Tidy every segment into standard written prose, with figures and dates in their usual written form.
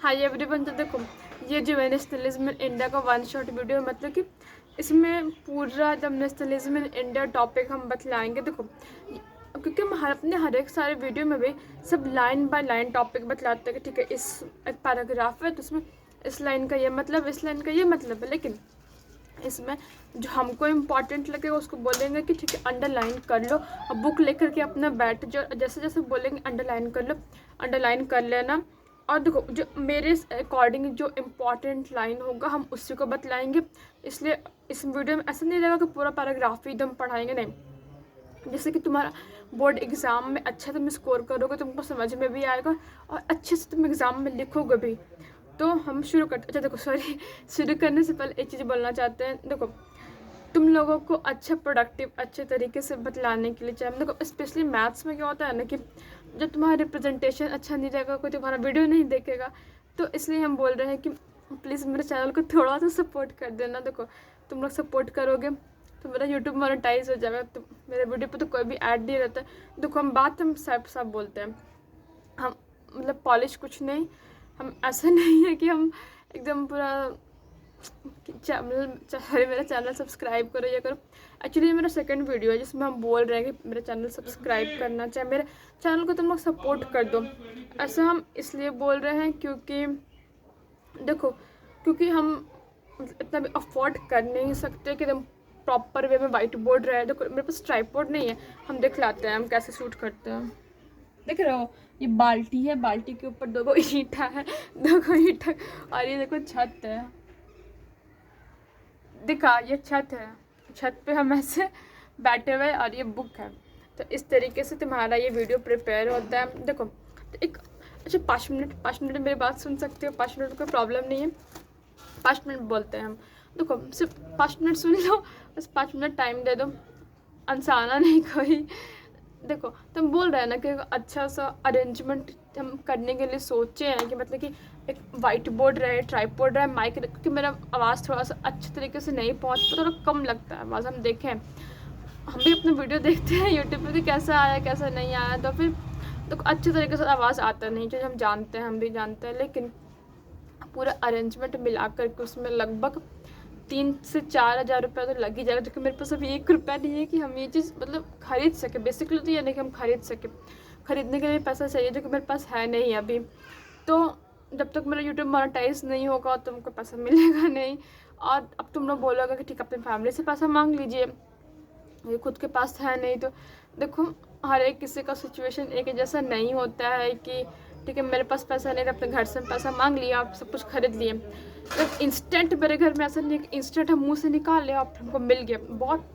Hi everyone. तो देखो, ये जो है नेशनलिज्म इन इंडिया का वन शॉट वीडियो, मतलब कि इसमें पूरा जब नेशनलिज्म इन इंडिया टॉपिक हम बतलाएंगे। देखो, क्योंकि हम अपने हर एक सारे वीडियो में भी सब लाइन बाय लाइन टॉपिक बतलाते हैं कि ठीक है, इस एक पैराग्राफ है तो उसमें इस लाइन का ये मतलब, इस लाइन का ये मतलब है। लेकिन इसमें जो हमको इम्पॉर्टेंट लगेगा उसको बोलेंगे कि ठीक है अंडरलाइन कर लो, और बुक लेकर के अपना बैठ जाओ, जैसे जैसे बोलेंगे अंडरलाइन कर लो, अंडरलाइन कर लेना। और देखो, जो मेरे अकॉर्डिंग जो इम्पॉर्टेंट लाइन होगा हम उसी को बतलाएंगे। इसलिए इस वीडियो में ऐसा नहीं रहेगा कि पूरा पैराग्राफ ही एकदम पढ़ाएंगे, नहीं। जैसे कि तुम्हारा बोर्ड एग्ज़ाम में अच्छा तुम स्कोर करोगे, तुमको समझ में भी आएगा और अच्छे से तुम एग्ज़ाम में लिखोगे भी। तो हम शुरू करते। अच्छा देखो, सॉरी, शुरू करने से पहले एक चीज़ बोलना चाहते हैं। देखो, तुम लोगों को अच्छा प्रोडक्टिव अच्छे तरीके से बतलाने के लिए चाहिए। देखो, स्पेशली मैथ्स में क्या होता है ना कि जब तुम्हारा रिप्रेजेंटेशन अच्छा नहीं रहेगा, कोई तुम्हारा वीडियो नहीं देखेगा, तो इसलिए हम बोल रहे हैं कि प्लीज़ मेरे चैनल को थोड़ा सा सपोर्ट कर देना। देखो, तुम लोग सपोर्ट करोगे तो मेरा यूट्यूब मोनेटाइज हो जाएगा। तो मेरे वीडियो पे तो कोई भी ऐड नहीं रहता है। देखो, हम साफ साफ बोलते हैं, हम मतलब पॉलिश कुछ नहीं, हम ऐसा नहीं है कि हम एकदम पूरा मेरा चैनल सब्सक्राइब करो या करो। एक्चुअली ये मेरा सेकंड वीडियो है जिसमें हम बोल रहे हैं कि मेरा चैनल सब्सक्राइब करना चाहिए, मेरे चैनल को तुम लोग सपोर्ट कर दो। ऐसा हम इसलिए बोल रहे हैं क्योंकि देखो, क्योंकि हम इतना भी अफोर्ड कर नहीं सकते कि एकदम प्रॉपर वे में वाइट बोर्ड रहे। देखो, मेरे पास ट्राइपॉड नहीं है, हम दिखलाते हैं हम कैसे शूट करते हैं। देख रहे हो, ये बाल्टी है, बाल्टी के ऊपर दो ईंटा है, दो ईंटा, और ये देखो छत है। दिखा, ये छत है, छत पे हम ऐसे बैठे हुए और ये बुक है। तो इस तरीके से तुम्हारा ये वीडियो प्रिपेयर होता है। देखो, तो एक अच्छा 5 मिनट मेरी बात सुन सकते हो, 5 मिनट कोई प्रॉब्लम नहीं है, 5 मिनट बोलते हैं हम। देखो, सिर्फ 5 मिनट सुन लो, बस 5 मिनट टाइम दे दो, अनसाना नहीं कोई। देखो, तुम बोल रहे हैं ना कि अच्छा सा अरेंजमेंट हम करने के लिए सोचे हैं कि मतलब कि एक वाइट बोर्ड रहे, ट्राइपॉड रहे, माइक रहे, क्योंकि मेरा आवाज़ थोड़ा सा अच्छे तरीके से नहीं पहुँचता, थोड़ा कम लगता है आवाज़। हम देखें, हम भी अपना वीडियो देखते हैं यूट्यूब पर कि कैसा आया कैसा नहीं आया, तो फिर तो अच्छे तरीके से आवाज़ आता नहीं, जो हम जानते हैं, हम भी जानते हैं। लेकिन पूरा अरेंजमेंट मिला करके उसमें लगभग 3 से 4 हज़ार रुपये तो लग ही जाएगा, क्योंकि मेरे पास अभी 1 रुपया नहीं है कि हम ये चीज़ मतलब ख़रीद सके। बेसिकली तो ये नहीं कि हम ख़रीद सके, ख़रीदने के लिए पैसा चाहिए जो कि मेरे पास है नहीं अभी। तो जब तक मेरा यूट्यूब मोनेटाइज नहीं होगा तुमको पैसा मिलेगा नहीं। और अब तुम लोग बोलोगे कि ठीक है अपनी फैमिली से पैसा मांग लीजिए, ये खुद के पास है नहीं। तो देखो, हर एक किसी का सिचुएशन एक जैसा नहीं होता है कि ठीक है मेरे पास पैसा नहीं था, अपने घर से पैसा मांग लिया, आप सब कुछ खरीद लिए। तो इंस्टेंट मेरे घर में ऐसा नहीं कि इंस्टेंट हम मुंह से निकाल लिया और हमको मिल गया। बहुत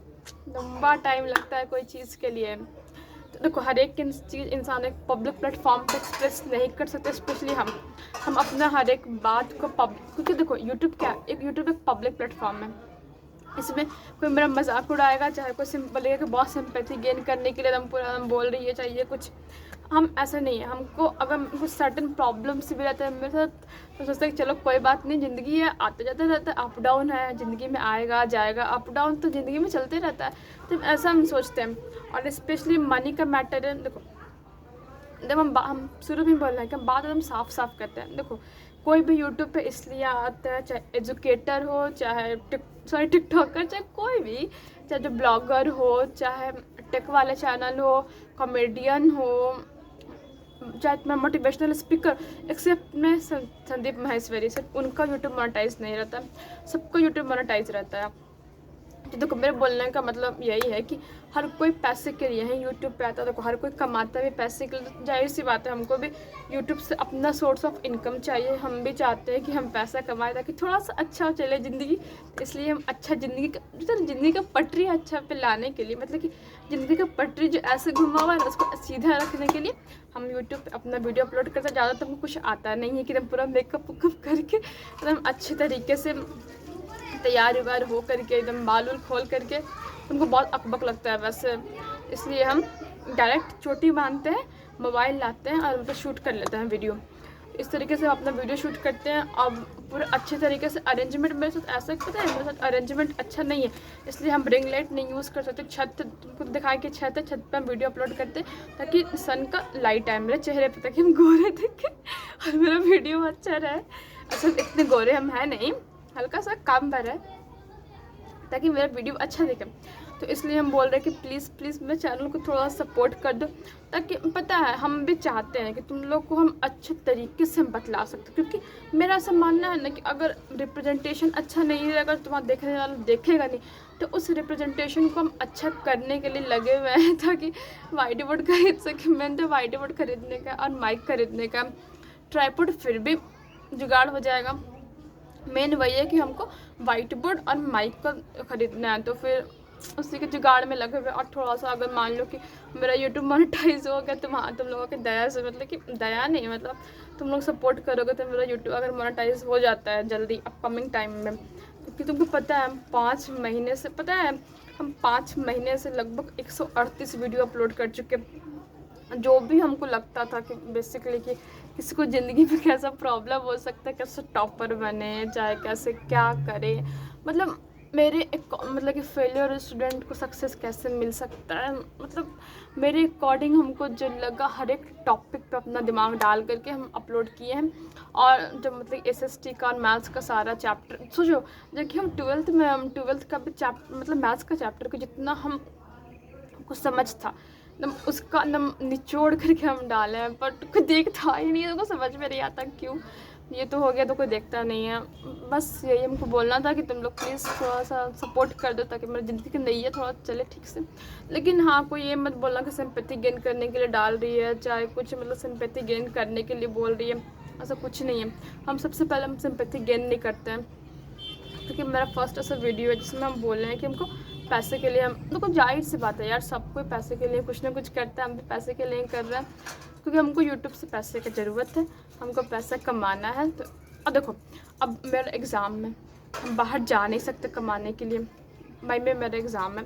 लंबा टाइम लगता है कोई चीज़ के लिए। तो देखो, हर एक चीज़ इंसान एक पब्लिक प्लेटफॉर्म पे एक्सप्रेस नहीं कर सकते, स्पेशली हम अपना हर एक बात को क्योंकि देखो यूट्यूब एक पब्लिक प्लेटफॉर्म है। इसमें कोई मेरा मजाक उड़ाएगा, चाहे कोई बोलेगा कि बहुत सिंपैथी गेन करने के लिए हम पूरा हम बोल रही है चाहिए कुछ, हम ऐसा नहीं है। हमको अगर कुछ सर्टन प्रॉब्लम्स भी रहता है मेरे साथ, तो सोचते हैं कि चलो कोई बात नहीं, ज़िंदगी है, आते जाते रहता है, अप डाउन है ज़िंदगी में, आएगा जाएगा, अप डाउन तो ज़िंदगी में चलते रहता है। तो ऐसा हम सोचते हैं। और स्पेशली मनी का मैटर है। देखो, जब हम शुरू में बोल रहे हैं कि हम बात एकदम साफ साफ करते हैं। देखो, कोई भी यूट्यूब पे इसलिए आता है, चाहे एजुकेटर हो, चाहे टिकटॉकर, चाहे कोई भी, चाहे जो ब्लॉगर हो, चाहे टेक वाले चैनल हो, कॉमेडियन हो, चाहे मैं मोटिवेशनल स्पीकर, एक्सेप्ट मैं संदीप माहेश्वरी, सिर्फ उनका यूट्यूब मोनेटाइज नहीं रहता, सबका यूट्यूब मोनेटाइज रहता है। तो देखो, मेरे बोलने का मतलब यही है कि हर कोई पैसे के लिए है यूट्यूब पे आता है। देखो, हर कोई कमाता भी पैसे के लिए, जाहिर सी बात है हमको भी यूट्यूब से अपना सोर्स ऑफ इनकम चाहिए। हम भी चाहते हैं कि हम पैसा कमाएं ताकि थोड़ा सा अच्छा चले ज़िंदगी। इसलिए हम अच्छा ज़िंदगी का पटरी अच्छा पे लाने के लिए, मतलब कि ज़िंदगी का पटरी जो ऐसे घुमा हुआ है उसको सीधा रखने के लिए हम यूट्यूब पे अपना वीडियो अपलोड करते हैं। ज़्यादा तो हमको कुछ आता नहीं है कि एकदम पूरा मेकअप वेकअप करके एकदम अच्छे तरीके से तैयार व्यार हो करके एकदम बाल उल खोल करके, उनको बहुत अकबक लगता है वैसे। इसलिए हम डायरेक्ट चोटी बांधते हैं, मोबाइल लाते हैं और उनको शूट कर लेते हैं वीडियो। इस तरीके से हम अपना वीडियो शूट करते हैं। अब पूरे अच्छे तरीके से अरेंजमेंट मेरे साथ ऐसा पता है, मेरे साथ अरेंजमेंट अच्छा नहीं है, इसलिए हम रिंग लाइट नहीं यूज़ कर सकते। छत तुमको दिखाए कि छत है, छत पर हम वीडियो अपलोड करते हैं ताकि सन का लाइट आए मेरे चेहरे पे, ताकि हम गोरे दिखें और मेरा वीडियो अच्छा रहे। असल इतने गोरे हम हैं नहीं, हल्का सा कम पर है, ताकि मेरा वीडियो अच्छा दिखे। तो इसलिए हम बोल रहे हैं कि प्लीज़ प्लीज़ मेरे चैनल को थोड़ा सपोर्ट कर दो, ताकि पता है हम भी चाहते हैं कि तुम लोग को हम अच्छे तरीके से बतला सकते, क्योंकि मेरा ऐसा मानना है ना कि अगर रिप्रेजेंटेशन अच्छा नहीं रहेगा, तुम्हारा देखने वाला देखेगा नहीं, तो उस रिप्रेजेंटेशन को हम अच्छा करने के लिए लगे हुए हैं ताकि वाइट बोर्ड खरीद सके। मैंने तो वाइट बोर्ड खरीदने का और माइक खरीदने का, ट्राईपॉड फिर भी जुगाड़ हो जाएगा। मेन वही है कि हमको वाइट बोर्ड और माइक का ख़रीदना है, तो फिर उसी के जुगाड़ में लगे हुए। और थोड़ा सा अगर मान लो कि मेरा यूट्यूब मोनेटाइज हो गया, तो वहाँ तुम लोगों की दया से, मतलब कि दया नहीं, मतलब तुम लोग सपोर्ट करोगे तो मेरा यूट्यूब अगर मोनेटाइज हो जाता है जल्दी अपकमिंग टाइम में, क्योंकि तुमको पता है हम 5 महीने से, पता है हम 5 महीने से लगभग 138 वीडियो अपलोड कर चुके। जो भी हमको लगता था कि बेसिकली कि किसी को ज़िंदगी में कैसा प्रॉब्लम हो सकता है, कैसे टॉपर बने, चाहे कैसे क्या करे, मतलब मेरे एक मतलब कि फेलियर स्टूडेंट को सक्सेस कैसे मिल सकता है, मतलब मेरे अकॉर्डिंग हमको जो लगा हर एक टॉपिक पे अपना दिमाग डाल करके हम अपलोड किए हैं। और जब मतलब एसएसटी का और मैथ्स का सारा चैप्टर सोचो, जब कि हम ट्वेल्थ का भी चैप्टर, मतलब मैथ्स का चैप्टर को जितना हमको समझ था नम उसका नम निचोड़ करके हम डाले हैं, पर कोई देखता ही नहीं है, तो समझ में नहीं आता क्यों। ये तो हो गया तो कोई देखता नहीं है। बस यही हमको बोलना था कि तुम लोग प्लीज़ थोड़ा सा सपोर्ट कर दो, ताकि मेरी ज़िंदगी की नैया थोड़ा चले ठीक से। लेकिन हाँ, कोई ये मत बोलना कि सिंपैथी गेन करने के लिए डाल रही है, चाहे कुछ मतलब सिंपैथी गेन करने के लिए बोल रही है, ऐसा कुछ नहीं है। हम सबसे पहले हम सिंपैथी गेन नहीं करते हैं, क्योंकि मेरा फर्स्ट ऐसा वीडियो है जिसमें हम बोल रहे हैं कि हमको पैसे के लिए, हम देखो जाहिर सी बात है यार, सब कोई पैसे के लिए कुछ ना कुछ करता है, हम भी पैसे के लिए कर रहे हैं, क्योंकि हमको यूट्यूब से पैसे की ज़रूरत है, हमको पैसा कमाना है। तो अब देखो, अब मेरा एग्ज़ाम है, हम बाहर जा नहीं सकते कमाने के लिए, मई में मेरा एग्ज़ाम है,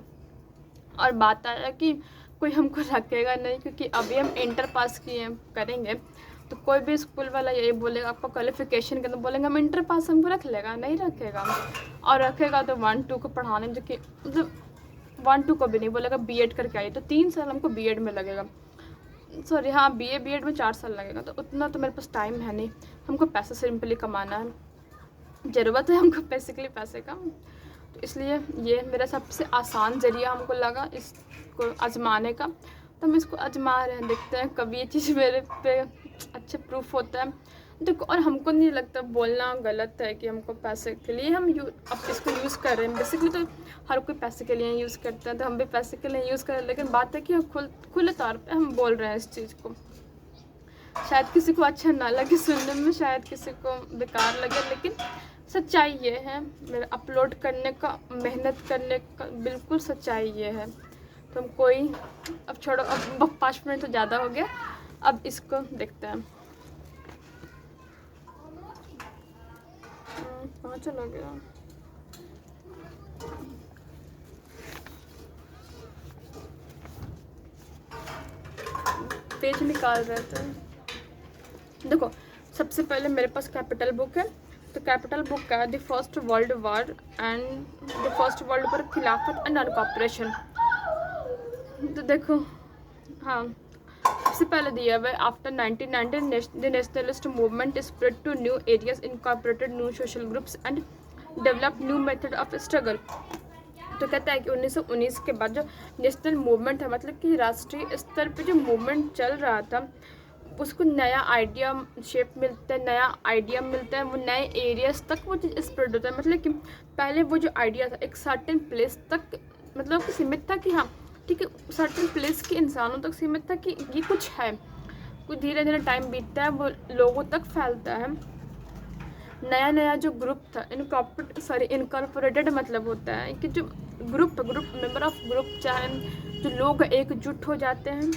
और बात आया कि कोई हमको रखेगा नहीं, क्योंकि अभी हम इंटर पास किए करेंगे, तो कोई भी स्कूल वाला यही बोलेगा आपका क्वालिफिकेशन के, तो बोलेंगे हम इंटर पास, हमको रख लेगा, नहीं रखेगा। और रखेगा तो 1-2 को पढ़ाने, जो कि मतलब 1-2 को भी नहीं बोलेगा बीएड करके आइए, तो 3 साल हमको बीएड में लगेगा, सॉरी हाँ बीएड में 4 साल लगेगा, तो उतना तो मेरे पास टाइम है नहीं। हमको पैसा सिंपली कमाना है, ज़रूरत है हमको पैसे के लिए पैसे का, तो इसलिए ये मेरा सबसे आसान ज़रिया हमको लगा इसको आजमाने का, तो हम इसको आजमा रहे हैं, देखते हैं कभी ये चीज़ मेरे पे अच्छे प्रूफ होता है। देखो, और हमको नहीं लगता बोलना गलत है कि हमको पैसे के लिए हम अब इसको यूज़ कर रहे हैं, बेसिकली तो हर कोई पैसे के लिए यूज़ करते हैं, तो हम भी पैसे के लिए यूज़ कर रहे हैं। लेकिन बात है कि हम खुले तौर पे हम बोल रहे हैं इस चीज़ को, शायद किसी को अच्छा ना लगे सुनने में, शायद किसी को बेकार लगे, लेकिन सच्चाई ये है, मेरा अपलोड करने का, मेहनत करने का बिल्कुल सच्चाई ये है। तो हम कोई, अब छोड़ो, अब 5 मिनट तो ज़्यादा हो गया, अब इसको देखते हैं। कहाँ चला गया? पेज निकाल रहे थे। देखो, सबसे पहले मेरे पास कैपिटल बुक है, तो कैपिटल बुक का है the first world war and the first world war, Khilafat and uncooperation. तो देखो, हाँ सबसे पहले दिया हुआ है after 1919 the nationalist movement spread to new areas, incorporated new social groups and develop new method of struggle. तो कहता है कि 1919 के बाद जो नेशनल मूवमेंट है, मतलब कि राष्ट्रीय स्तर पे जो मूवमेंट चल रहा था, उसको नया आइडिया शेप मिलता है, नया आइडिया मिलता है, वो नए एरियाज तक वो चीज़ स्प्रेड होता है। मतलब कि पहले वो जो आइडिया था एक सर्टेन प्लेस तक मतलब कि सीमित था, कि हाँ ठीक है सर्टेन प्लेस के इंसानों तक सीमित था कि ये कुछ है, कुछ धीरे धीरे टाइम बीतता है वो लोगों तक फैलता है। नया नया जो ग्रुप था, इनकॉर्पोरेटेड मतलब होता है कि जो ग्रुप मेंबर ऑफ ग्रुप, चाहे जो लोग एकजुट हो जाते हैं,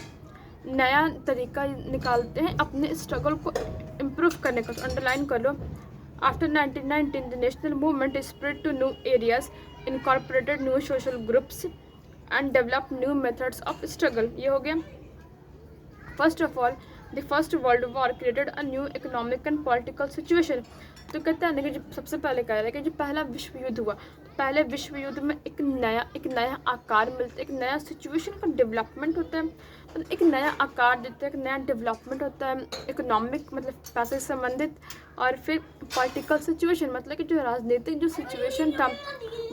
नया तरीका निकालते हैं अपने स्ट्रगल को इम्प्रूव करने का। तो अंडरलाइन कर लो, after 1919 the national movement spread to new areas, incorporated new social groups and develop new methods of struggle. ये हो गया। First of all the first world war created a new economic and political situation. तो कहते हैं ना कि जो सबसे पहले कह रहा है कि जो पहला विश्व युद्ध हुआ, तो पहले विश्व युद्ध में एक नया आकार मिलता है, एक नया सिचुएशन का डेवलपमेंट होता है, मतलब एक नया आकार देता है, एक नया डेवलपमेंट होता है इकोनॉमिक मतलब पैसे से संबंधित, और फिर पॉलिटिकल सिचुएशन मतलब कि जो राजनीतिक जो सिचुएशन था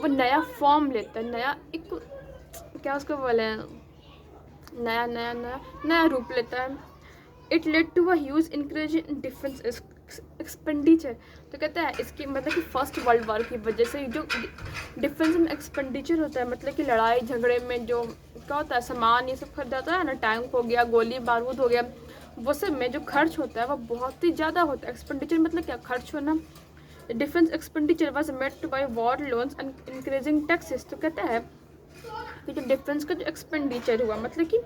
वो नया फॉर्म लेता है, नया एक क्या उसको बोले हैं, नया रूप लेता है। It led to a huge increase in defence expenditure. तो कहता है इसकी मतलब कि फर्स्ट वर्ल्ड वॉर की वजह से जो डिफेंस में एक्सपेंडिचर होता है, मतलब कि लड़ाई झगड़े में जो क्या होता है सामान ये सब खरीदा जाता है ना, टैंक हो गया, गोली बारूद हो गया, वो सब में जो खर्च होता है वो बहुत ही ज़्यादा होता है। एक्सपेंडिचर मतलब क्या, खर्च होना। Defence expenditure was met by war loans and increasing taxes. तो कहता है कि जो डिफेंस का जो एक्सपेंडिचर हुआ मतलब कि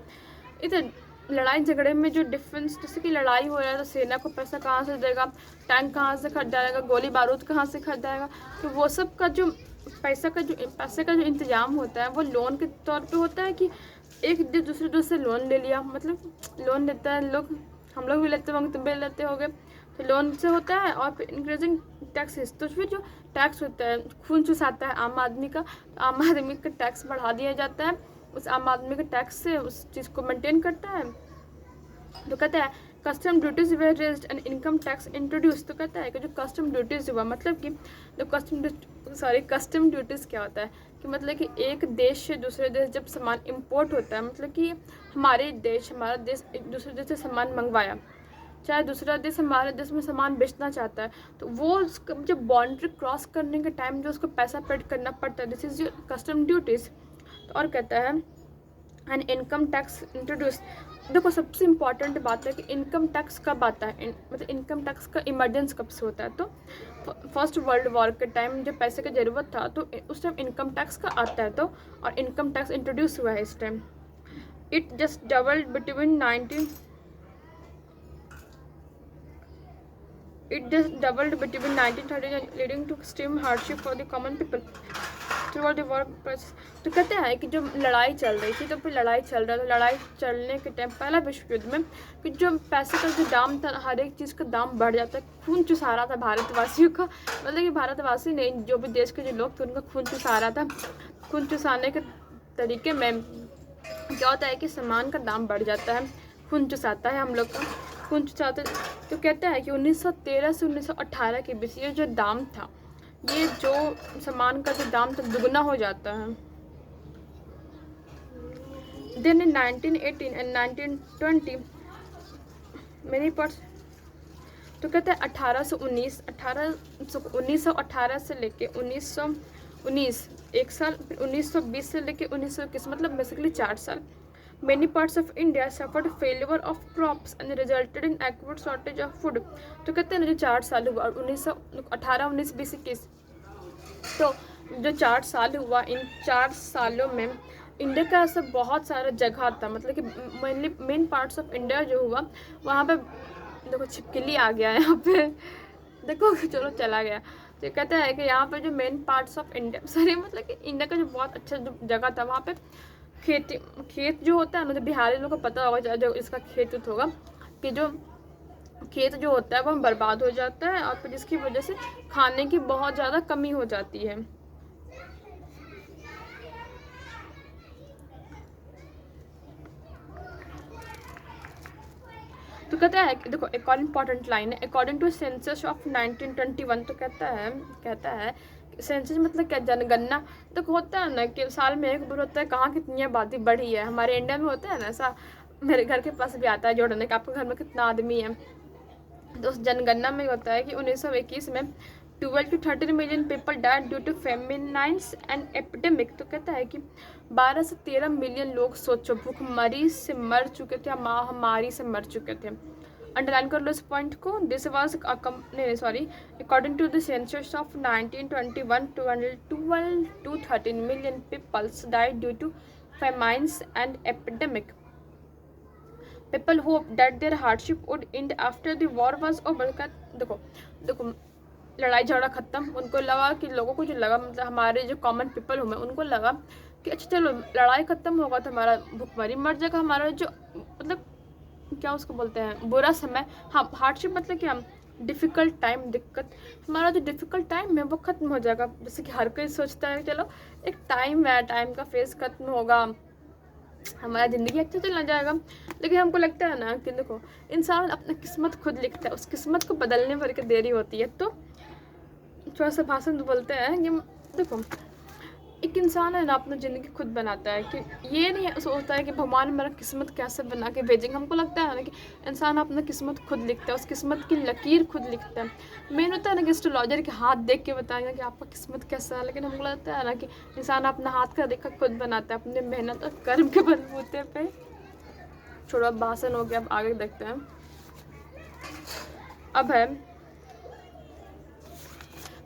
इधर लड़ाई झगड़े में जो डिफेंस, जैसे कि लड़ाई हो रहा है तो सेना को पैसा कहाँ से देगा, टैंक कहाँ से खरीदा जाएगा, गोली बारूद कहाँ से खरीदा जाएगा, तो वो सब का जो पैसे का जो इंतजाम होता है वो लोन के तौर पे होता है कि एक दूसरे से लोन ले लिया, मतलब लोन लेता है लोग, हम लोग भी लेते होंगे, तुम भी लेते होगे, तो लोन से होता है। और फिर इंक्रीजिंग टैक्सेस, तो फिर जो टैक्स होता है खून चुसाता है आम आदमी का, तो आम आदमी का टैक्स बढ़ा दिया जाता है, उस आम आदमी के टैक्स से उस चीज़ को मेंटेन करता है। तो कहता है custom duties were raised and income tax introduce. तो कहता है कि जो कस्टम ड्यूटीज़ हुआ मतलब कि जो कस्टम ड्यूटीज़ क्या होता है कि मतलब कि एक देश से दूसरे देश जब सामान इंपोर्ट होता है, मतलब कि हमारा देश एक दूसरे देश से सामान मंगवाया, चाहे दूसरा देश हमारे देश में सामान बेचना चाहता है, तो वो जब बाउंड्री क्रॉस करने के टाइम जो उसको पैसा पेड करना पड़ता है, this is your custom duties. तो और कहता है एंड इनकम टैक्स इंट्रोड्यूस। देखो सबसे इम्पॉर्टेंट बात है कि इनकम टैक्स कब आता है, मतलब इनकम टैक्स का इमरजेंस कब से होता है। तो फर्स्ट वर्ल्ड वॉर के टाइम जब पैसे की ज़रूरत था तो उस टाइम इनकम टैक्स का आता है, तो और इनकम टैक्स इंट्रोड्यूस हुआ है इस time. It just doubled between 1930 leading to extreme hardship for the common people throughout the war process। तो कहते हैं कि जब लड़ाई चल रही थी, तो फिर लड़ाई चल रहा था, लड़ाई चलने के टाइम पहला विश्व युद्ध में कि जो पैसे का जो दाम था, हर एक चीज़ का दाम बढ़ जाता है, खून चुसा रहा था भारतवासियों का, मतलब कि भारतवासी नहीं, जो भी देश के जो लोग थे उनका खून चुसा रहा था। खून चुसाने के तरीके में क्या होता है कि सामान का दाम बढ़ जाता है, खून चुसाता है हम लोग का, खून चुसाते। तो कहता है कि 1913 से 1918 के बीच ये जो दाम था, ये जो सामान का जो दाम था दुगना हो जाता है। Then in 1918 and 1920 many parts. तो कहता है 1918 से लेके 1919 एक साल, फिर 1920 से लेके 1921 मतलब बेसिकली 4 साल। Many parts of India suffered failure of crops and resulted in acute shortage of food। तो कहते हैं ना जो 4 साल हुआ 1918 19 20 21, तो जो 4 साल हुआ, इन 4 सालों में इंडिया का ऐसा बहुत सारा जगह था, मतलब कि मेन पार्ट्स ऑफ इंडिया जो हुआ वहाँ पे, देखो छिपकली आ गया यहाँ पे, देखो चलो चला गया। तो कहता है कि यहाँ पे जो main parts of India sorry मतलब कि इंडिया का जो बहुत अच्छा जो जगह था वहाँ पे खेत जो होता है ना, तो बिहारी लोगों को पता होगा जो इसका खेत होगा कि जो खेत जो होता है वो बर्बाद हो जाता है, और फिर जिसकी वजह से खाने की बहुत ज़्यादा कमी हो जाती है। तो कहता है देखो एक और इम्पॉर्टेंट लाइन है, अकॉर्डिंग टू सेंसस ऑफ 1921। तो कहता है सेंसस मतलब क्या, जनगणना। तो होता है ना कि साल में एक बार होता है, कहाँ कितनी आबादी बढ़ी है, हमारे इंडिया में होता है ना ऐसा, मेरे घर के पास भी आता है जोड़ने का आपके घर में कितना आदमी है। तो उस जनगणना में होता है कि 1921 में 12 to 13 million people died due to famines and epidemic. तो कहता है कि 12 से 13 मिलियन लोग सोचो भूखमरी से मर चुके थे, महामारी से मर चुके थे। अंडरलाइन कर लो इस पॉइंट को। This was according to the census of 1921 12 to 13 million peoples died due to famines and epidemic. People hope that their hardship would end after the war was over. देखो लड़ाई झगड़ा ख़त्म, उनको लगा कि लोगों को जो लगा मतलब हमारे जो कॉमन पीपल हुए उनको लगा कि अच्छा चलो लड़ाई ख़त्म होगा तो हमारा भुखमरी मर जाएगा, हमारा जो मतलब क्या उसको बोलते हैं, बुरा समय, हाँ हार्डशिप मतलब क्या, डिफ़िकल्ट टाइम, दिक्कत, हमारा जो डिफ़िकल्ट टाइम है वो ख़त्म हो जाएगा। जैसे कि हर कोई सोचता है चलो एक टाइम है, टाइम का फेज़ ख़त्म होगा, हमारा ज़िंदगी अच्छा चला जाएगा। लेकिन हमको लगता है ना कि देखो, इंसान अपनी किस्मत खुद लिखता है, उस किस्मत को बदलने भर के देरी होती है। तो थोड़ा सा भाषण तो बोलते हैं कि देखो, एक इंसान है ना अपनी ज़िंदगी खुद बनाता है, कि ये नहीं सोचता है कि भगवान मेरा किस्मत कैसे बना के भेजेंगे। हमको लगता है ना कि इंसान अपना किस्मत खुद लिखता है, उस किस्मत की लकीर खुद लिखता है। मेन होता है ना कि एस्ट्रोलॉजर के हाथ देख के बताएंगे कि आपका किस्मत कैसा है, लेकिन हमको लगता है ना कि इंसान अपना हाथ का रेखा खुद बनाता है अपने मेहनत और कर्म के बलबूते पे। छोड़ो, अब भाषण हो गया, अब आगे देखते हैं। अब है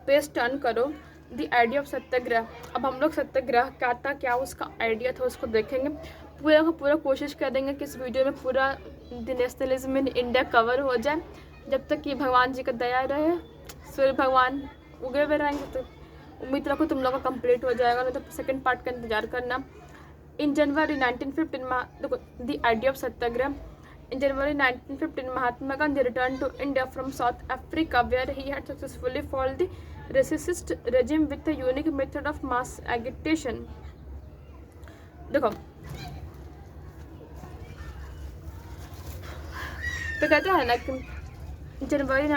पेज टर्न करो, द आइडिया ऑफ सत्याग्रह। अब हम लोग सत्याग्रह क्या था, क्या उसका आइडिया था, उसको देखेंगे। पूरा का पूरा कोशिश करेंगे कि इस वीडियो में पूरा the nationalism in India cover हो जाए, जब तक कि भगवान जी का दया रहे, सूर्य भगवान उगे हुए रहेंगे। तो उम्मीद रखो तुम लोग का कंप्लीट हो जाएगा, नहीं तो सेकेंड पार्ट का इंतजार करना। इन जनवरी 1915 देखो the idea of Satyagraha. In January 1915, Mahatma Gandhi returned to India from South Africa, where he had successfully followed the racist regime with a unique method of mass agitation. देखो, तो कहते हैं ना कि जनवरी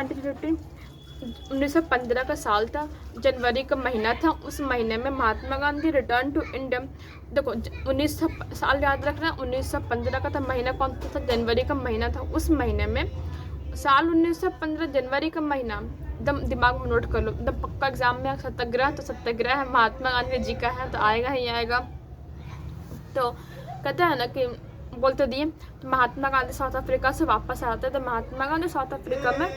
1915 का साल था, जनवरी का महीना था। उस महीने में Mahatma Gandhi return to India. देखो 1900 साल याद रखना, 1915 का था, महीना कौन सा था, जनवरी का महीना था। उस महीने में साल 1915 जनवरी का महीना, एकदम दिमाग में नोट कर लो, एकदम पक्का एग्जाम में। सत्याग्रह, तो सत्याग्रह है महात्मा गांधी जी का है, तो आएगा ही आएगा। तो कहते हैं ना कि बोलते दिए, तो महात्मा गांधी साउथ अफ्रीका से वापस आते हैं। तो महात्मा गांधी साउथ अफ्रीका में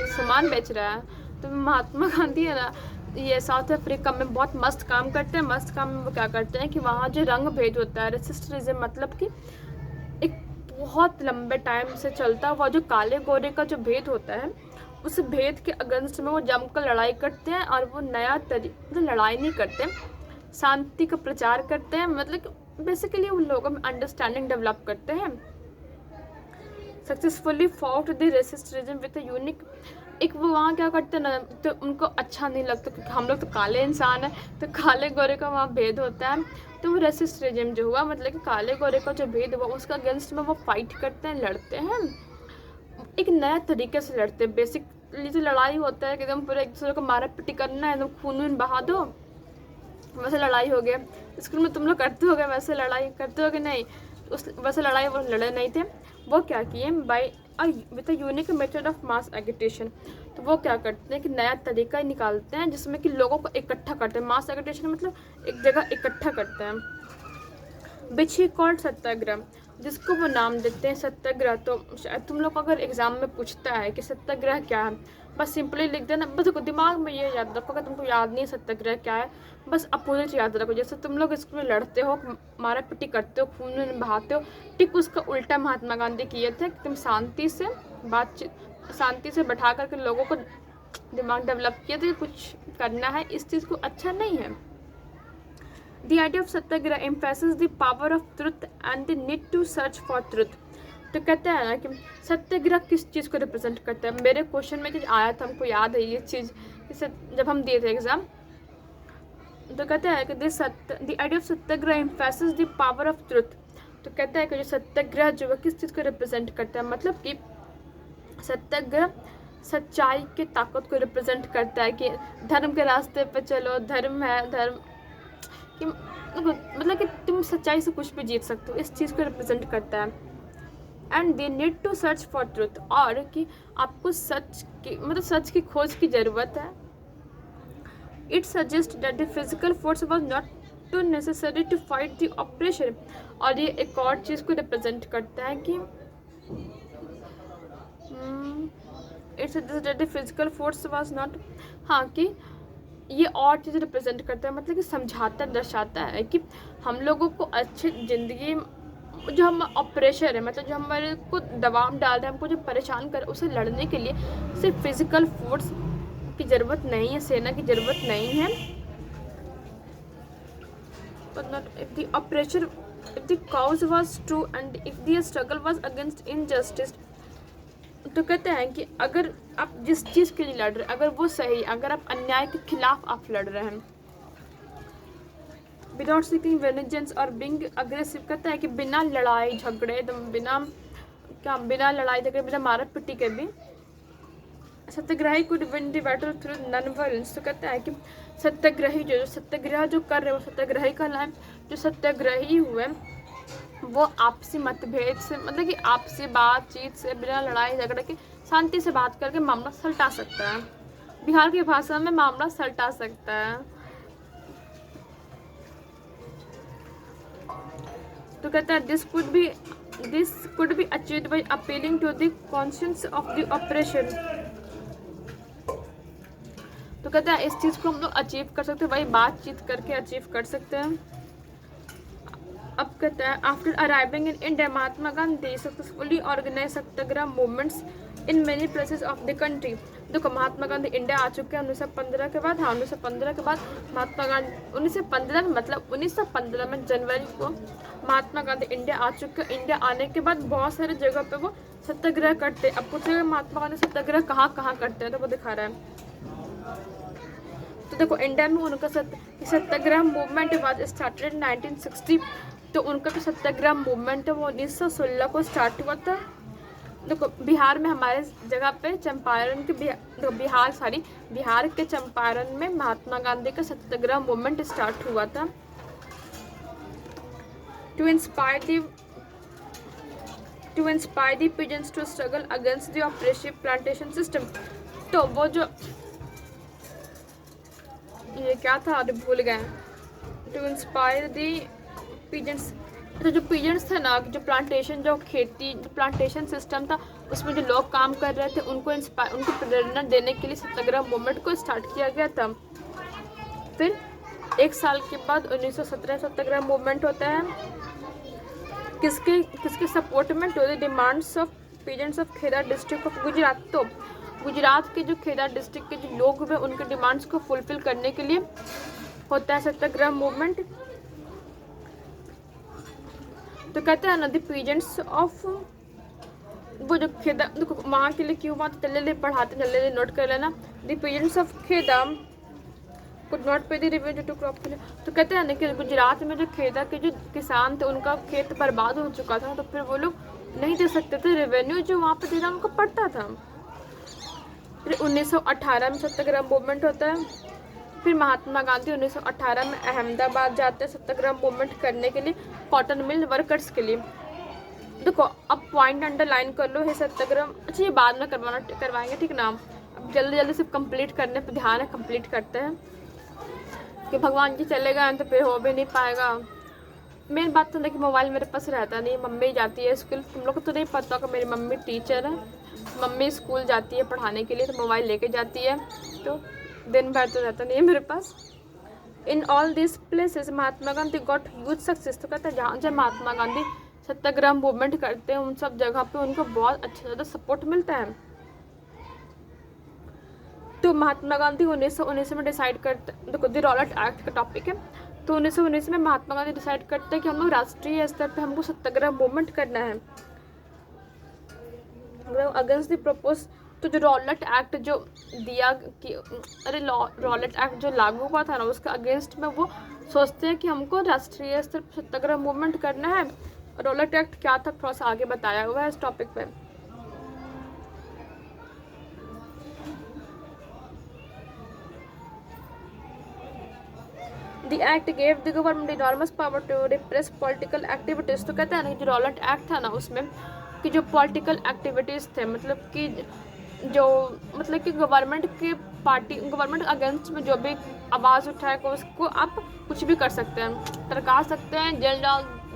सामान बेच रहा है। तो महात्मा गांधी है ना, ये साउथ अफ्रीका में बहुत मस्त काम करते हैं। मस्त काम में वो क्या करते हैं कि वहाँ जो रंग भेद होता है, रेसिस्टरिज्म, मतलब कि एक बहुत लंबे टाइम से चलता हुआ जो काले गोरे का जो भेद होता है, उस भेद के अगेंस्ट में वो जमकर लड़ाई करते हैं। और वो नया मतलब लड़ाई नहीं करते, शांति का प्रचार करते हैं। मतलब बेसिकली उन लोगों में अंडरस्टैंडिंग डेवलप करते हैं। Successfully fought the racist regime with a unique, एक वो वहाँ क्या करते हैं ना, तो उनको अच्छा नहीं लगता क्योंकि हम लोग तो काले इंसान हैं, तो काले गोरे का वहाँ भेद होता है। तो वो रेसिस्टरिज्म जो हुआ, मतलब कि काले गोरे का जो भेद हुआ, उसका अगेंस्ट में वो फाइट करते हैं, लड़ते हैं, एक नया तरीके से लड़ते हैं। बेसिकली जो लड़ाई होता है कि एकदम पूरा एक दूसरे को मारा पिटी करना है, एकदम खून वून बहा दो, वैसे लड़ाई हो गया। स्कूल में तुम लोग करते हो गए, वैसे लड़ाई करते हो कि नहीं, उस वैसे लड़ाई वो लड़े नहीं थे। वो क्या किए, by with a unique method of mass agitation. तो वो क्या करते हैं कि नया तरीका निकालते हैं जिसमें कि लोगों को इकट्ठा करते हैं। मास एगिटेशन मतलब एक जगह इकट्ठा करते हैं। विच ही कॉल्ड सत्याग्रह, जिसको वो नाम देते हैं सत्याग्रह। तो शायद तुम लोग अगर एग्जाम में पूछता है कि सत्याग्रह क्या है, बस सिंपली लिख देना। बस देखो दिमाग में ये याद रखो, अगर तुमको याद नहीं है सत्याग्रह क्या है, बस अपोजिट याद रखो। जैसे तुम लोग स्कूल में लड़ते हो, मारा पिटी करते हो, खून बहाते हो, ठीक उसका उल्टा महात्मा गांधी किए थे कि तुम शांति से बातचीत, शांति से बैठा करके लोगों को दिमाग डेवलप किया था, कुछ करना है, इस चीज़ को अच्छा नहीं है। The idea of Satyagraha emphasizes the power of truth and the need to search for truth. तो कहते हैं ना कि सत्याग्रह किस चीज़ को रिप्रेजेंट करता है। मेरे क्वेश्चन में चीज़ आया था, हमको याद है ये चीज़, जब हम दिए थे एग्जाम। तो कहते हैं कि the idea of Satyagraha emphasis the power of truth. तो कहता है कि जो सत्याग्रह जो है किस चीज़ को रिप्रेजेंट करता है, मतलब कि सत्याग्रह सच्चाई की ताकत को रिप्रेजेंट करता है कि धर्म के रास्ते पे चलो, धर्म है, धर्म कि मतलब कि तुम सच्चाई से कुछ भी जीत सकते हो, इस चीज़ को रिप्रेजेंट करता है। And they need to search for truth, और कि आपको सच की मतलब सच की खोज की ज़रूरत है। It suggest that the physical force was not too necessary to fight the oppression. और ये एक और चीज़ को रिप्रेजेंट करता है कि it suggest that the physical force was not, हाँ कि ये और चीज़ रिप्रेजेंट करता है, मतलब कि समझाता दर्शाता है कि हम लोगों को अच्छी ज़िंदगी, जो हम ऑपरेशन है, मतलब जो हमारे को दबाव डाल रहे हैं, हमको जो परेशान कर, उसे लड़ने के लिए सिर्फ फिजिकल फोर्स की ज़रूरत नहीं है, सेना की ज़रूरत नहीं है। The oppression if the cause was true and if the struggle was against injustice, तो कहते हैं कि अगर आप जिस चीज़ के लिए लड़ रहे हैं अगर वो सही, अगर आप अन्याय के खिलाफ आप लड़ रहे हैं, विदाउट सीकिंग वेनेजेंस और बिंग अग्रेसिव, कहता है कि बिना लड़ाई झगड़े, एकदम बिना लड़ाई झगड़े, बिना मारा पिटी के भी satyagrahi could win the battle through non violence. तो कहता है कि सत्याग्रही जो सत्याग्रह जो कर रहे हैं वो सत्याग्रही कहलाए। जो सत्याग्रही हुए वो आपसी मतभेद से, मतलब कि आपसी बातचीत से, बिना लड़ाई झगड़े के शांति से बात करके मामला सलटा सकता है। बिहार की भाषा में मामला सलटा सकता है। तो कहता है this could be achieved by appealing to the conscience of the oppression. तो कहता है इस चीज़ को हम लोग अचीव कर सकते हैं, भाई बातचीत करके अचीव कर सकते हैं। अब कहता है after arriving in India Mahatma Gandhi successfully organise satyagraha movements in many places of the country. देखो महात्मा गांधी इंडिया आ चुके हैं 1915 के बाद। हाँ 1915 के बाद महात्मा गांधी 1915 में, मतलब 1915 में जनवरी को महात्मा गांधी इंडिया आ चुके हैं। इंडिया आने के बाद बहुत सारे जगह पे वो सत्याग्रह करते हैं। अब पूछेगा महात्मा गांधी सत्याग्रह कहाँ कहाँ करते हैं, तो वो दिखा रहा है। तो देखो इंडिया में उनका सत्याग्रह मूवमेंट वाज स्टार्टेड 1960। तो उनका जो सत्याग्रह मूवमेंट है वो 1916 को स्टार्ट हुआ था। देखो बिहार में हमारे जगह पे चंपारण के बिहार के चंपारण में महात्मा गांधी का सत्याग्रह मूवमेंट स्टार्ट हुआ था। To inspire the peasants to struggle against the oppressive plantation system. तो वो जो ये क्या था अरे भूल गए। टू इंस्पायर दी पीजेंट्स, तो जो पीजेंट्स थे ना, जो प्लांटेशन जो प्लांटेशन सिस्टम था उसमें जो लोग काम कर रहे थे उनको प्रेरणा देने के लिए सत्याग्रह मूवमेंट को स्टार्ट किया गया था। फिर एक साल के बाद 1917 सत्याग्रह मूवमेंट होता है। किसके सपोर्ट में? To the demands of peasants of Kheda district of Gujarat. तो गुजरात के जो खेदा डिस्ट्रिक्ट के जो लोग हुए उनके डिमांड्स को फुलफिल करने के लिए होता है सत्याग्रह मूवमेंट। तो कहते हैं ना द पीजेंट्स ऑफ, वो जो खेदा, देखो वहाँ के लिए क्यों हुआ तो चले पढ़ाते नोट कर लेना। The peasants of Kheda could not pay the revenue to crop के लिए। तो कहते हैं ना कि गुजरात में जो खेदा के जो किसान थे उनका खेत बर्बाद हो चुका था, तो फिर वो लोग नहीं दे सकते थे रेवेन्यू जो वहाँ पे देना उनको पड़ता था। फिर 1918 में सत्याग्रह मूवमेंट होता है। फिर महात्मा गांधी 1918 में अहमदाबाद जाते हैं सत्याग्रह मूवमेंट करने के लिए, कॉटन मिल वर्कर्स के लिए। देखो अब पॉइंट अंडरलाइन कर लो है सत्याग्रह। अच्छा ये बाद में करवाएंगे ठीक ना, अब जल्दी सिर्फ कंप्लीट करने पर ध्यान है, कंप्लीट करते हैं कि भगवान जी चले गए तो फिर हो भी नहीं पाएगा। मेन बात तो देखिए मोबाइल मेरे पास रहता नहीं, मम्मी जाती है स्कूल। तुम लोग को तो नहीं पता होगा मेरी मम्मी टीचर है, मम्मी स्कूल जाती है पढ़ाने के लिए तो मोबाइल लेके जाती है, तो दिन भर तो रहता नहीं है मेरे पास। In all this places Mahatma Gandhi got huge success. तो कहते हैं जहाँ जहाँ महात्मा गांधी सत्याग्रह मूवमेंट करते हैं उन सब जगह पे उनको बहुत अच्छा ज़्यादा सपोर्ट मिलता है। तो महात्मा गांधी 1919 में डिसाइड करते, देखो द रॉलेट एक्ट का टॉपिक है। तो 1919 में महात्मा गांधी डिसाइड करते हैं कि हम लोग राष्ट्रीय स्तर पे हमको सत्याग्रह मूवमेंट करना है अगेंस्ट द प्रपोज। तो जो रॉलेट एक्ट जो दिया कि अरे रॉलेट एक्ट जो लागू हुआ था ना उसके अगेंस्ट में वो सोचते हैं कि हमको राष्ट्रीय स्तर पर सत्याग्रह मूवमेंट करना है। रॉलेट एक्ट क्या था थोड़ा सा आगे बताया हुआ है इस टॉपिक पे। The act gave the government enormous power to repress political activities। तो कहते हैं ना जो रॉलेट एक्ट था ना उसमें कि जो पॉलिटिकल एक्टिविटीज़ थे, मतलब कि गवर्नमेंट अगेंस्ट में जो भी आवाज़ उठाएगा उसको आप कुछ भी कर सकते हैं, टरका सकते हैं,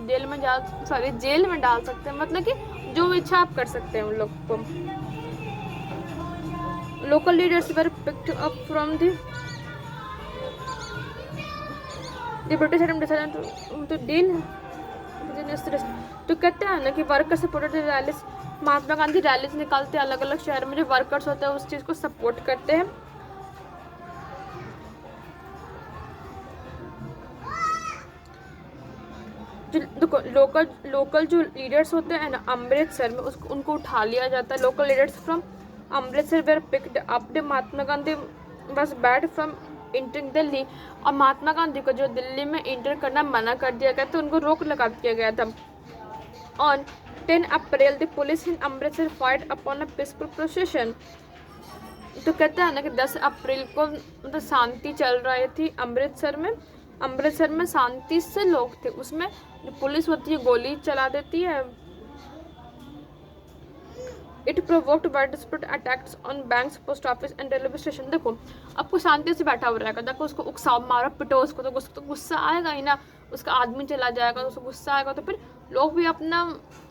जेल में डाल सकते हैं, मतलब कि जो इच्छा आप कर सकते हैं उन लोग को। Local leaders were picked up from the British to deal. तो कहते हैं ना कि worker supported rallies, Mahatma Gandhi rallies निकालते हैं अलग अलग शहर में, जो वर्कर्स होते हैं उस चीज़ को सपोर्ट करते हैं। जो देखो लोकल लोकल जो लीडर्स होते हैं ना अमृतसर में, उसको उनको उठा लिया जाता है। Local leaders from Amritsar were picked up the Mahatma Gandhi was barred from entering Delhi. और महात्मा गांधी को जो दिल्ली में इंटर करना मना कर दिया गया, तो उनको रोक लगा दिया गया था। On 10 April the police in Amritsar fired upon a peaceful procession. तो कहते हैं ना कि 10 अप्रैल को मतलब शांति चल रही थी अमृतसर में। अमृतसर में शांति से लोग थे, उसमें जो पुलिस होती है गोली चला देती है। It provoked widespread attacks on banks, post office and railway station. देखो अब कोई शांति से बैठा हुआ रहेगा, देखो उसको उकसाव मारो पिटो उसको, तो उसको तो गुस्सा आएगा ही ना, उसका आदमी चला जाएगा तो उसको गुस्सा आएगा। तो फिर लोग भी अपना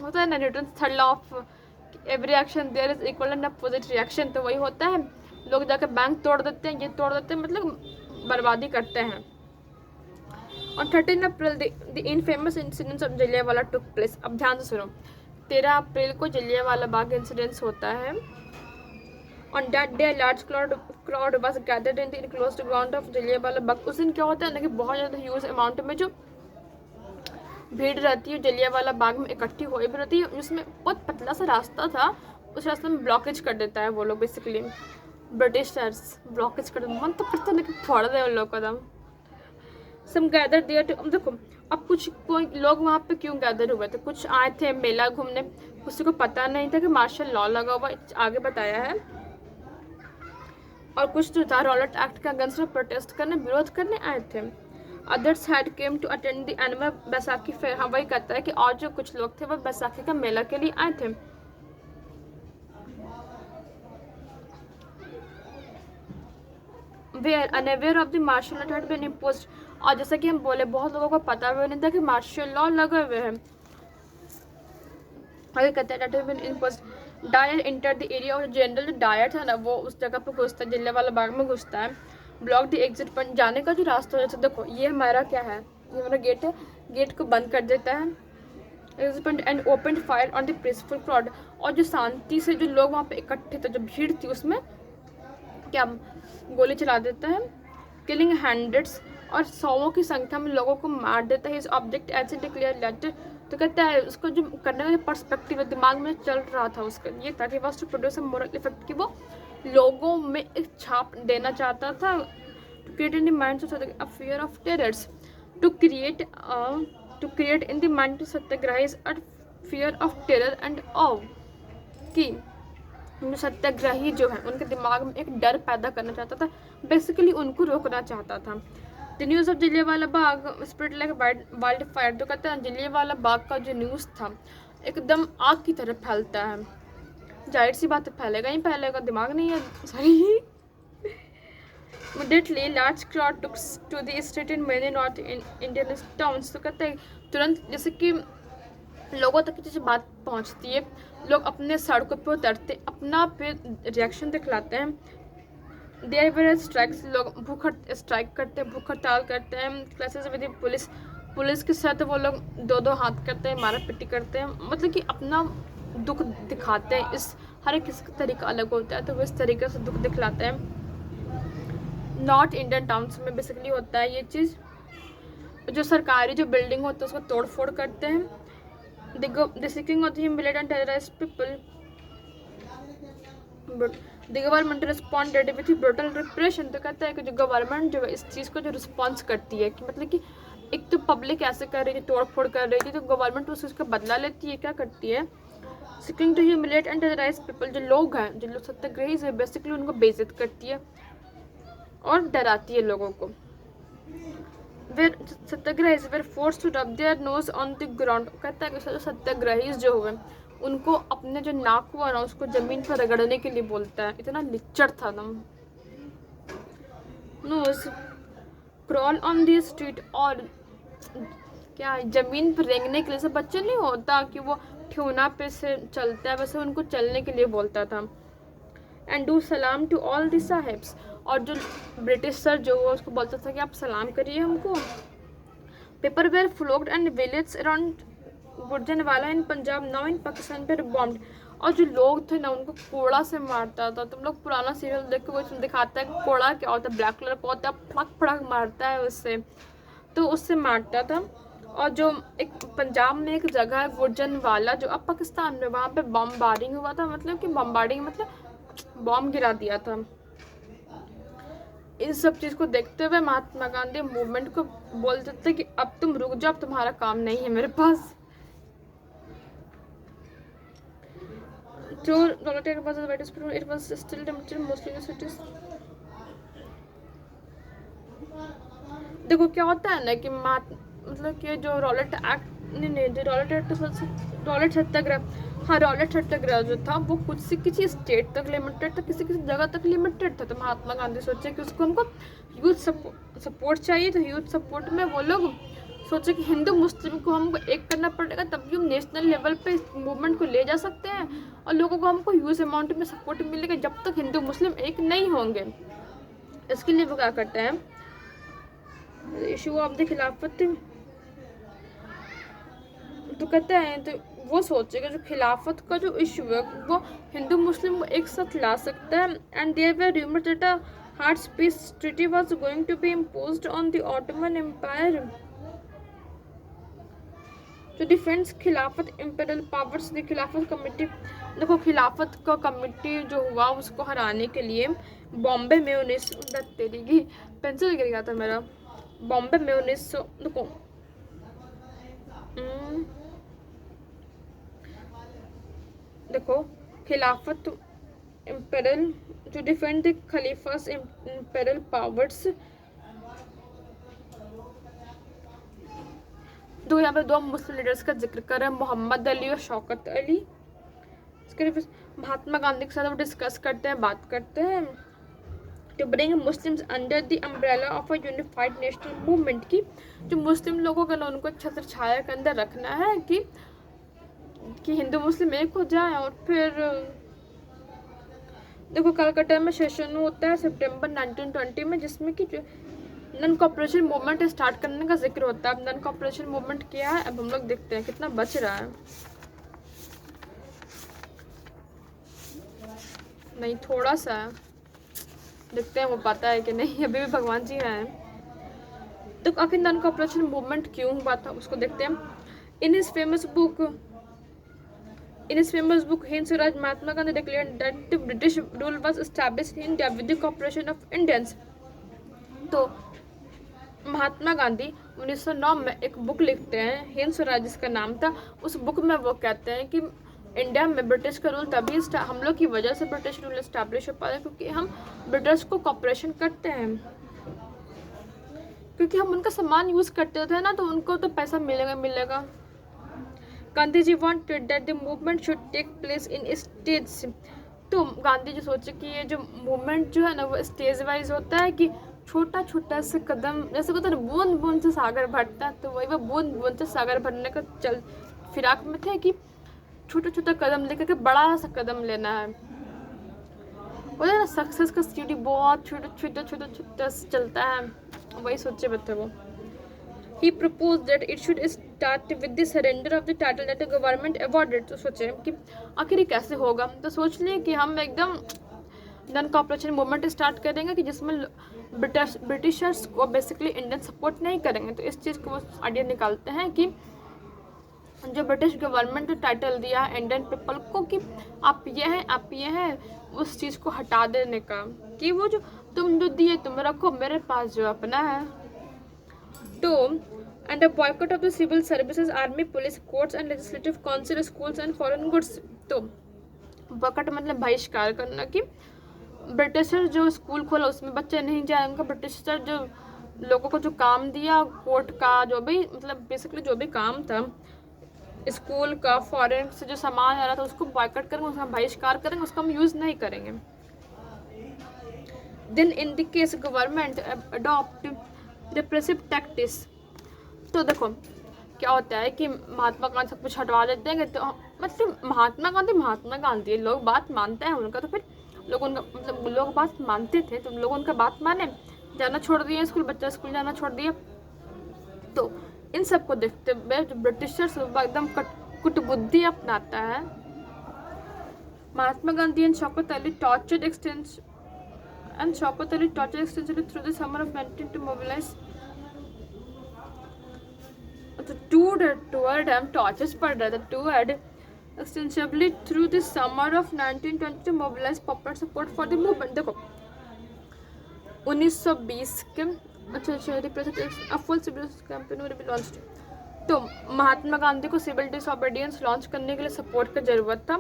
होता है ना Newton third law of every action there is equal and opposite reaction, तो वही होता है। लोग जाकर बैंक तोड़ देते हैं, ये तोड़ देते हैं, मतलब बर्बादी करते हैं। On 13 April the infamous incidents of Jallianwala took place. अब ध्यान से सुनो, 13 अप्रैल को जलियांवाला बाग इंसिडेंट्स होता है। On that day, a large crowd was gathered in the enclosed ground of Jallianwala Bagh. उस दिन क्या होता है ना कि बहुत ज़्यादा ह्यूज अमाउंट में जो भीड़ रहती है जलियांवाला बाग में इकट्ठी हुई भी रहती है, जिसमें बहुत पतला सा रास्ता था, उस रास्ते में ब्लॉकेज कर देता है वो लोग। बेसिकली ब्रिटिशर्स ब्लॉकेज कर देते, मन तो करता है कि फोड़ दे उन लोग का दम। सम गैदर देयर टू, अब देखो अब कुछ कोई लोग वहाँ पे क्यों गैदर हुए थे, कुछ आए थे मेला घूमने, किसी को पता नहीं था कि मार्शल लॉ लगा हुआ, आगे बताया है। और कुछ जो था रॉलेट एक्ट के अगेंस्ट में प्रोटेस्ट करने, विरोध करने आए थे। Others had came to attend the annual Baisakhi fair. हाँ वही कहता है कि और जो कुछ लोग थे वो बैसाखी का मेला के लिए आए थे। Were unaware of the martial law had been imposed. और जैसा कि हम बोले बहुत लोगों को पता भी नहीं था कि मार्शल लॉ लगे हुए हैं। आगे कहते हैं that been imposed. Dyer enter the area, और जनरल डायर था ना वो उस जगह पर घुसता है, जलियांवाला बाग में घुसता है। ब्लॉक द एग्जिट पॉइंट, जाने का जो रास्ता है। देखो ये हमारा क्या है, ये हमारा गेट है, गेट को बंद कर देता है exit point and open fire on the peaceful crowd. और जो शांति से जो लोग वहाँ पे इकट्ठे थे, जो भीड़ थी, उसमें क्या गोली चला देता है, किलिंग हंड्रेड्स, और सौों की संख्या में लोगों को मार देता है। इस object as a declare letter. तो कहता है उसको जो करने का पर्सपेक्टिव दिमाग में चल रहा था उसका ये था कि was to produce a moral effect, कि वो लोगों में एक छाप देना चाहता था। To create in the minds of fear of terrors, to create in the mind satyagrahis a fear of terror and awe, कि जो सत्याग्रही जो है उनके दिमाग में एक डर पैदा करना चाहता था, बेसिकली उनको रोकना चाहता था। The news of Jallianwala Bagh spread like wild fire. तो कहते हैं जलियांवाला बाग का जो न्यूज़ था एकदम आग की तरह फैलता है। जाहिर सी बात है फैलेगा ही फैलेगा, दिमाग नहीं है sorry. Immediately, large crowd took to the street in many North Indian towns। तो कहते हैं तुरंत जैसे कि लोगों तक जैसे बात पहुंचती है, लोग अपने सड़कों पर उतरते, अपना फिर रिएक्शन दिखलाते हैं। देयर वर स्ट्राइक्स, लोग भूख स्ट्राइक करते हैं, भूख हड़ताल करते हैं। क्लासेस विद पुलिस के साथ वो लोग दो हाथ करते हैं, मारा पिटी करते हैं, मतलब कि अपना दुख दिखाते हैं। इस हर एक किसी का तरीका अलग होता है, तो वो इस तरीके से दुख दिखलाते हैं। नॉर्थ इंडियन टाउन्स में बेसिकली होता है ये चीज़। जो सरकारी जो बिल्डिंग होता है उसको तोड़ फोड़ करते हैं। The seeking of the humiliate and terrorized people, but the government responded with brutal repression। तो कहता है कि जो गवर्नमेंट जो है इस चीज़ को जो रिस्पॉन्स करती है कि मतलब कि एक तो पब्लिक ऐसे कर रही थी, तोड़ फोड़ कर रही थी, तो गवर्नमेंट उसका बदला लेती है। क्या करती है, seeking to humiliate and terrorize people, जो लोग हैं, जो लोग सत्याग्रही है, बेसिकली उनको बेइज्जत करती है और डराती है लोगों को। Were satyagrahi were force to rub their nose on the ground. कहता है कि सत्याग्रही जो हुए उनको अपने जो नाक हुआ ना उसको जमीन पर रगड़ने के लिए बोलता है। इतना लिच्चड़ था दम। Nose crawl on the street, और क्या जमीन पर रेंगने के लिए, से बच्चे नहीं होता कि वो ठेवना पे से चलता है, वैसे उनको चलने के लिए बोलता था। एंड डू सलाम टू ऑल द साहिब्स, और जो ब्रिटिश सर जो हुआ उसको बोलता था कि आप सलाम करिए हमको। People were flogged and village around Gujranwala in Punjab now in Pakistan पर बॉम्ब्ड। और जो लोग थे ना उनको कोड़ा से मारता था। तुम लोग पुराना सीरियल देख के वो इसमें दिखाता है कि कोड़ा क्या होता है, ब्लैक कलर का होता है, फड़क फड़क मारता है उससे, तो उससे मारता था। और जो एक पंजाब में एक जगह है गुजरनवाला, जो अब पाकिस्तान में, वहाँ पे बम्बार्डिंग हुआ था, मतलब कि बम्बार्डिंग मतलब बॉम्ब गिरा दिया था। इन सब चीज़ को देखते हुए महात्मा गांधी मूवमेंट को बोल देते कि अब तुम रुक जाओ, अब तुम्हारा काम नहीं है मेरे पास। जो it was still limited mostly in cities। देखो क्या होता है ना कि मतलब कि जो रॉलेट एक्ट नहीं जो रॉलेट सत्याग्रह, हाँ रॉलेट सत्याग्रह जो था वो कुछ से किसी स्टेट तक लिमिटेड था, किसी किसी जगह तक लिमिटेड था। तो महात्मा गांधी सोचे कि उसको हमको यूथ सपोर्ट चाहिए, तो यूथ सपोर्ट में वो लोग सोचे कि हिंदू मुस्लिम को हमको एक करना पड़ेगा, तभी हम नेशनल लेवल पे इस मूवमेंट को ले जा सकते हैं और लोगों को हमको ह्यूज अमाउंट में सपोर्ट मिलेगा जब तक हिंदू मुस्लिम एक नहीं होंगे। इसके लिए वो क्या करते हैं, इशू ऑफ द खिलाफत, तो कहते हैं तो वो सोचेगा जो खिलाफत का जो इशू है वो हिंदू मुस्लिम को एक साथ ला सकता है। And there were rumours that a harsh peace treaty was going to be imposed on the Ottoman empire जो defence Khilafat imperial powers. The Khilafat committee, देखो खिलाफत का कमेटी जो हुआ उसको हराने के लिए बॉम्बे में 1900 तेरी की पेंसिल गिर गया था मेरा, बॉम्बे में 1900 देखो देखो Khilafat imperial to defend the khalifas imperial powers. तो यहाँ पे दो मुस्लिम लीडर्स का जिक्र कर रहे हैं, मोहम्मद अली और शौकत अली। इसके लिए महात्मा गांधी के साथ वो डिस्कस करते हैं, बात करते हैं to bring Muslims under the umbrella of a unified national movement की जो मुस्लिम लोगों का उनको एक छत्र छाया के अंदर रखना है कि हिंदू मुस्लिम एक हो जाए। और फिर देखो कलकत्ता में सेशन होता है सितंबर 1920 में, जिसमें कि नन कॉपरेशन मूवमेंट स्टार्ट करने का जिक्र होता है। अब नन कॉपरेशन मूवमेंट क्या है, अब हम लोग देखते हैं कितना बच रहा है, नहीं थोड़ा सा देखते हैं वो पता है कि नहीं, अभी भी भगवान जी हैं। तो आखिर नन कॉपरेशन मूवमेंट क्यों हुआ था उसको देखते हैं। In his famous book Hind Swaraj, Mahatma Gandhi declared that the British rule was established in India with the cooperation of Indians. तो महात्मा गांधी 1909 में एक बुक लिखते हैं, हिंद स्वराज जिसका नाम था। उस बुक में वो कहते हैं कि इंडिया में ब्रिटिश का रूल तभी हम लोग की वजह से ब्रिटिश रूल इस्टेब्लिश हो पाया क्योंकि हम ब्रिटिश को कॉपरेशन करते हैं, क्योंकि हम उनका सामान यूज़ करते थे ना, तो उनको तो पैसा मिलेगा। Gandhi ji wanted that the movement should take place in states. तो गांधी जी सोचे कि ये जो मूवमेंट जो है ना वो स्टेज वाइज होता है, कि छोटा छोटा से कदम, जैसे कहते हैं बूंद बूंद से सागर भरता है, तो वही वो बूंद बूंद से सागर भरने का फिराक में थे कि छोटा छोटा कदम लेकर के बड़ा सा कदम लेना है। वो ना सक्सेस का सीढ़ी बहुत छोटा चलता है, वही सोचे थे वो। He proposed that it should start with the surrender of the title that the government awarded। तो सोचे कि आखिर ये कैसे होगा, तो सोच लिए कि हम एकदम नन कॉपरेशन मूवमेंट स्टार्ट करेंगे कि जिसमें ब्रिटिशर्स को बेसिकली इंडियन सपोर्ट नहीं करेंगे। तो इस चीज़ को वो आइडिया निकालते हैं कि जो ब्रिटिश गवर्नमेंट ने टाइटल दिया है इंडियन पीपल को कि आप ये हैं, उस चीज़ को हटा देने का, कि वो जो तुम जो दिए तुम रखो, मेरे पास जो अपना है। तो and a boycott of the civil services, army, police, courts and legislative council, schools and foreign goods। तो boycott मतलब बहिष्कार करना, कि ब्रिटिशर जो स्कूल खोला उसमें बच्चे नहीं जाएंगे, ब्रिटिशर जो लोगों को जो काम दिया कोर्ट का, जो भी मतलब बेसिकली जो भी काम था स्कूल का, फॉरेन से जो सामान आ रहा था उसको बॉयकॉट करेंगे, उसका बहिष्कार करेंगे, उसका हम यूज़ नहीं करेंगे। Then in the case government adopt repressive tactics. तो देखो क्या होता है कि महात्मा गांधी सब कुछ हटवा देते हैं, तो मतलब महात्मा गांधी लोग बात मानते हैं उनका, तो फिर लोग उनका मतलब लोग बात मानते थे, तो लोग उनका बात माने, जाना छोड़ दिया स्कूल, बच्चा स्कूल जाना छोड़ दिया। तो इन सब को देखते हुए जो ब्रिटिशर्स एकदम कुटबुद्धि अपनाता है। Mahatma Gandhi and Shaukat Ali tortured extensively through the summer of 19 to mobilize तो टूवर्ड हम टॉर्चर्स पढ़ रहे थे toward extensively through the summer of 1920 to mobilize popular support for the movement. देखो 1920 के अच्छा फुल सिविल कैंपेन भी लॉन्च। तो महात्मा गांधी को सिविल डिसोबीडियंस लॉन्च करने के लिए सपोर्ट की ज़रूरत था।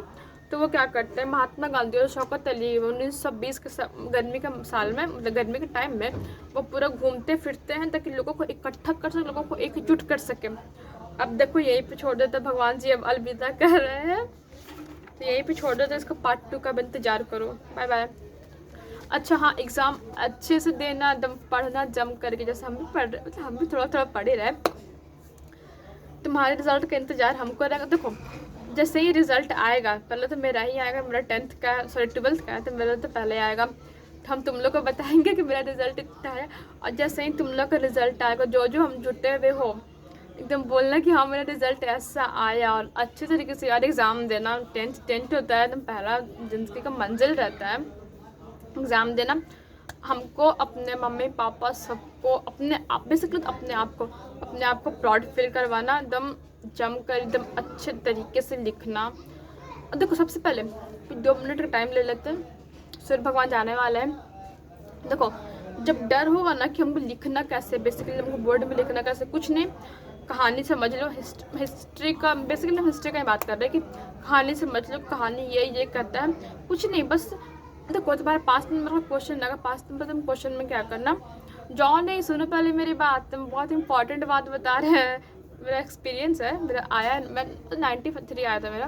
तो वो क्या करते हैं, महात्मा गांधी और शौकत अली 1920 के गर्मी के साल में, मतलब गर्मी के टाइम में वो पूरा घूमते फिरते हैं ताकि लोगों को इकट्ठा कर सके, लोगों को एकजुट कर सके। अब देखो यहीं पे छोड़ देते भगवान जी, अब अलविदा कह रहे हैं, तो यहीं पे छोड़ देते, इसका पार्ट 2 का भी इंतजार करो। Bye bye. अच्छा हाँ, एग्ज़ाम अच्छे से देना, दम पढ़ना जम करके, जैसे हम भी पढ़ रहे, मतलब हम भी थोड़ा थोड़ा पढ़ ही रहे। तुम्हारे रिजल्ट का इंतज़ार हमको रहेगा। देखो जैसे ही रिज़ल्ट आएगा, पहले तो मेरा ही आएगा, मेरा 10th का सॉरी 12th का है, तो मेरा तो पहले आएगा। तो हम तुम लोग को बताएंगे कि मेरा रिज़ल्ट इतना है, और जैसे ही तुम लोग का रिज़ल्ट आएगा, जो जो हम जुटे हुए हो एकदम बोलना कि हाँ मेरा रिज़ल्ट ऐसा आया, और अच्छे तरीके से यार एग्ज़ाम देना। 10th होता है एकदम पहला ज़िंदगी का मंजिल रहता है, एग्ज़ाम देना। हमको अपने मम्मी पापा सबको अपने आप, बेसिकली अपने आप को प्राउड फील करवाना, एकदम जम कर एकदम अच्छे तरीके से लिखना। और देखो सबसे पहले 2 मिनट का टाइम ले लेते हैं, सूर्य भगवान जाने वाले हैं। देखो जब डर होगा ना कि हमको लिखना कैसे, बेसिकली हमको बोर्ड में लिखना कैसे, कुछ नहीं, कहानी समझ लो। हिस्ट्री का, बेसिकली हम हिस्ट्री का ही बात कर रहे हैं कि कहानी समझ लो, कहानी ये कहता है, कुछ नहीं, बस देखो तुम्हारा 5 नंबर का क्वेश्चन आएगा। 5 नंबर तुम क्वेश्चन में क्या करना, जॉन नहीं, सुनो पहले मेरी बात, तुम बहुत इंपॉर्टेंट बात बता रहे हैं, मेरा एक्सपीरियंस है, मेरा आया, मैं 93 आया था मेरा।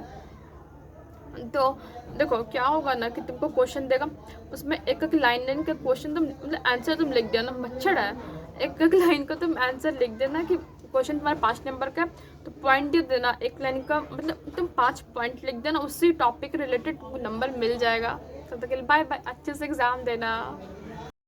तो देखो क्या होगा ना कि तुमको क्वेश्चन देगा, उसमें एक एक लाइन का क्वेश्चन तुम, मतलब आंसर तुम लिख देना, मच्छर है, एक एक लाइन का तुम आंसर लिख देना कि क्वेश्चन तुम्हारा 5 नंबर का, तो पॉइंट दे देना एक लाइन का, मतलब तुम 5 पॉइंट लिख देना, उसी टॉपिक रिलेटेड नंबर मिल जाएगा। तब तक के लिए बाय बाय, अच्छे से एग्ज़ाम देना।